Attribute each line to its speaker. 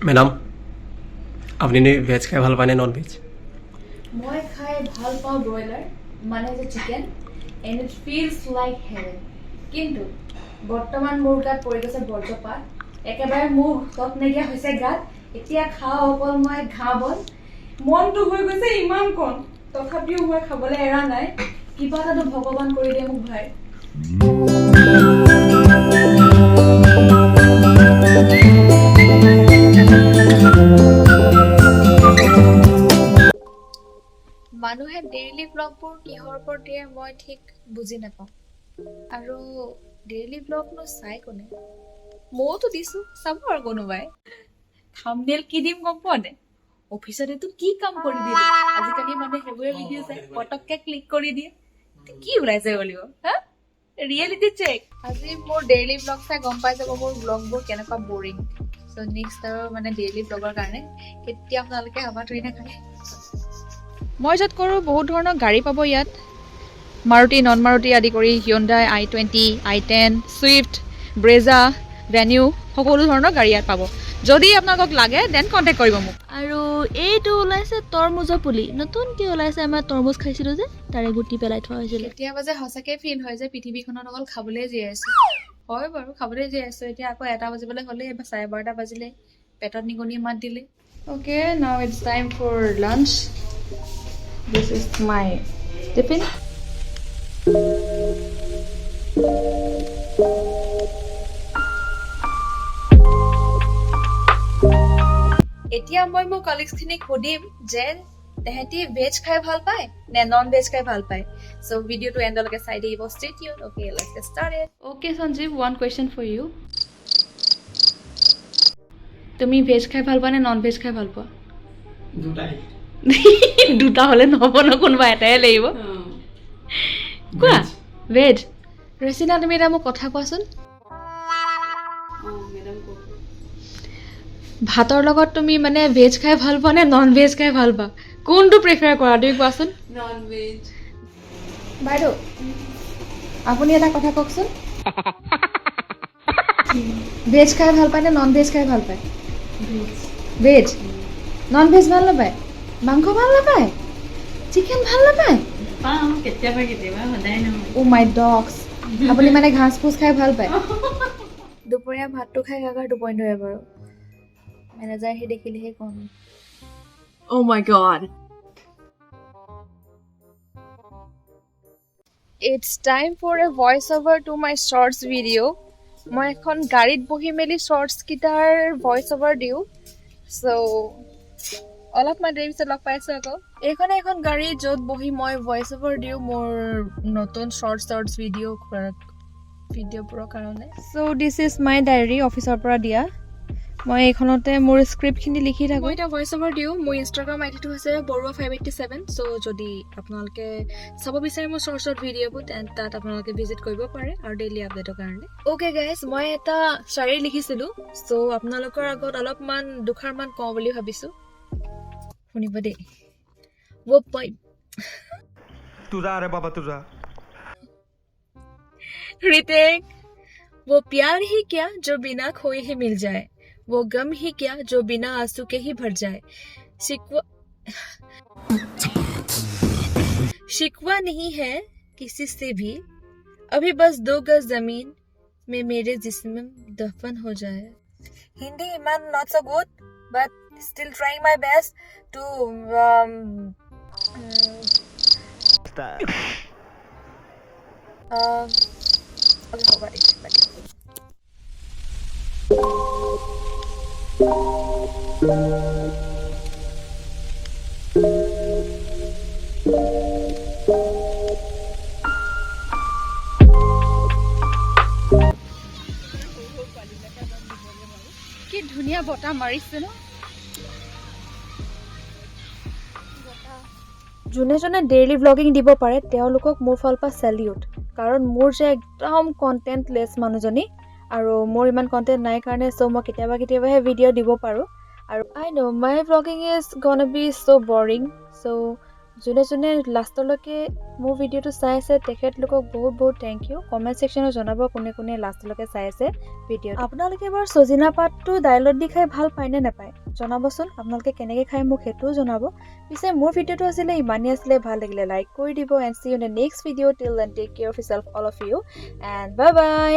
Speaker 1: Madam আপনি veg খাই ভাল পায় নে নন ভেজ?
Speaker 2: মই খাই ভাল পাওঁ ব্ৰইলাৰ মানে যে chicken and it feels like heaven. কিন্তু বৰ্তমান মোৰ গাত পৰি গৈছে বৰ্জ্যপাত, একেবাৰে মোৰ তত নাইকিয়া হৈছে গাত। এতিয়া খাওঁ অকল মই ঘাঁহ বন, মনটো হৈ গৈছে ইমান কণ, তথাপিও মই খাবলৈ এৰা নাই। কিবা এটাতো ভগৱান কৰি দিয়ে মোক ভাই।
Speaker 3: মানুহে ডেইলি ব্লগবোৰ কিহৰ ওপৰত দিয়ে মই ঠিক বুজি নাপাওঁ, আৰু ডেইলি ব্লগনো চাই কোনে? মইতো দিছো, চাব আৰু কোনোবাই। থাম্বনেইল কি দিম গম পোৱা নে? অফিচতেতো কি কাম কৰি দিলে, আজিকালি মানুহে সেইবোৰে ভিডিঅ' চাই পটককে ক্লিক কৰি দিয়ে, কি ওলাইছে বুলিব। হা, ৰিয়েলিটি চেক। আজি মোৰ ডেইলি ব্লগ চাই গম পাই যাব মোৰ ব্লগবোৰ কেনেকুৱা বৰিং। চ' নেক্সট আৰু মানে ডেইলি ব্লগৰ কাৰণে কেতিয়া আপোনালোকে হাবা ধৰি নাখায়। মই য'ত কৰোঁ বহুত ধৰণৰ গাড়ী পাব ইয়াত, মাৰুতি নন মাৰুতি আদি কৰি হিয়ণ্ডাই i20, i10, Swift, Brezza, venue, সকলো ধৰণৰ গাড়ী ইয়াত পাব। যদি আপোনালোকক লাগে দেন কণ্টেক্ট কৰিব মোক।
Speaker 4: আৰু এইটো ওলাইছে তৰমুজৰ পুলি, নতুনকৈ ওলাইছে। আমাৰ তৰমুজ খাইছিলোঁ যে, তাৰে গুটি পেলাই থোৱা হৈছিলে।
Speaker 3: কেতিয়াবা যে সঁচাকৈ ফিল হয় যে পৃথিৱীখনত অকল খাবলৈ জীয়াই আছোঁ। হয় বাৰু, খাবলৈ জীয়াই আছোঁ। এতিয়া আকৌ 1টা বাজিবলৈ হ'লে, এবাৰ 12:30 বাজিলে, পেটত নিগনিয়ে মাত দিলে। Okay, now it's time for lunch. This is my tiffin. এতিয়া মই মোৰ কলিগছখিনিক সুধিম যে তেহেঁতি ভেজ খাই ভাল পায় নে নন ভেজ খাই ভাল পায়। চ' ভিডিঅ'টো এণ্ডলৈকে চাই দিব। Stay tune. Okay, let's gate started. Okay Sanjeev, one question for U. তুমি ভেজ খাই ভাল পোৱা নে নন ভেজ খাই ভাল পোৱা?
Speaker 1: দুটাই।
Speaker 3: দুটা হ'লে নহ'ব ন, কোনোবা এটাই লাগিব। কোৱা ভেজ। ৰচিনা, তুমি এটা মোক কথা কোৱাচোন, ভাতৰ লগত তুমি মানে ভেজ খাই ভাল পোৱা নে নন ভেজ খাই ভাল পোৱা? কোনটো প্ৰিফাৰ কৰা তুমি কোৱাচোন?
Speaker 2: Non veg.
Speaker 3: বাইদেউ, আপুনি এটা কথা কওকচোন, ভেজ খাই ভাল পায় নে নন ভেজ খাই ভাল পায়? ভেজ। নন ভেজ ভাল নাপায়? মাংস ভাল নাপায়? চিকেন ভাল নাপায়?
Speaker 2: পাওঁ কেতিয়াবা কেতিয়াবা, সদায় নহয়।
Speaker 3: অ' মাই ডগছ। আপুনি মানে ঘাঁচ ফুচ খাই ভাল পায়? দুপৰীয়া ভাতটো খাই কাকাৰ টোপনি ধৰে বাৰু? মেনেজাৰ সি দেখিলেহে কম।
Speaker 2: Oh my god.
Speaker 3: It's time for a voice over to my shorts video. মই এখন গাড়ীত বহি মেলি shorts কেইটাৰ voice over দিওঁ। So অলপমান দেৰি পিছত লগ পাইছোঁ আকৌ। এইখনে এখন গাড়ী য'ত বহি মই voice over দিওঁ মোৰ নতুন shorts ভিডিঅ'বোৰৰ কাৰণে। So this is my diary, অফিচৰ পৰা দিয়া। মই এইখনতে মোৰ স্ক্ৰিপ্টখিনি লিখি থাকোঁ। মই এতিয়া ভইচ অভাৰ দিওঁ। মোৰ ইনষ্টাগ্ৰাম আইডিটো হৈছে বৰুৱা587। চ' যদি আপোনালোকে চাব বিচাৰে মোৰ শ্বৰ্ট ভিডিঅ'বোৰ, তাত আপোনালোকে ভিজিট কৰিব পাৰে আৰু ডেইলি আপডেটৰ কাৰণে। অ'কে গাইজ, মই এটা শ্বায়েৰী লিখিছিলোঁ। চ' আপোনালোকৰ আগত অলপমান দুষাৰমান কওঁ বুলি ভাবিছোঁ, শুনিব দেই।
Speaker 5: तुझा अरे बाबा तुझा
Speaker 3: ऋतिक, वो प्यार ही क्या जो बिना खोए ही मिल जाए, वो गम ही क्या जो बिना आंसू के ही भर जाए, शिकवा नहीं है किसी से भी, अभी बस 2 गज जमीन में मेरे जिस्म दफन हो जाए। हिंदी इमान not so good but still trying my best to okay, forgot it. কি ধুনীয়া বতাহ মাৰিছে ন। যোনে যোনে ডেইলি ভ্লগিং দিব পাৰে তেওঁলোকক মোৰ ফালৰ পৰা চেলিউট, কাৰণ মোৰ যে একদম কণ্টেণ্টলেছ মানুহজনী, আৰু মোৰ ইমান কণ্টেণ্ট নাই কাৰণে চ' মই কেতিয়াবাহে ভিডিঅ' দিব পাৰোঁ। আৰু I know' my vlogging is gonna be so' boring, so'
Speaker 2: যোনে যোনে লাষ্টলৈকে মোৰ ভিডিঅ'টো চাই আছে তেখেতলোকক বহুত বহুত থেংক ইউ। কমেণ্ট ছেকশ্যনত জনাব কোনে কোনে লাষ্টলৈকে চাই আছে ভিডিঅ'। আপোনালোকে বাৰু ছজিনা পাতটো দাইলত দি খাই ভাল পায় নে নাপায় জনাবচোন। আপোনালোকে কেনেকৈ খায় মোক সেইটোও জনাব। পিছে মোৰ ভিডিঅ'টো আছিলে ইমানেই আছিলে, ভাল লাগিলে লাইক কৰি দিব। And see you in the next video' till then take care of yourself all of you and bye by.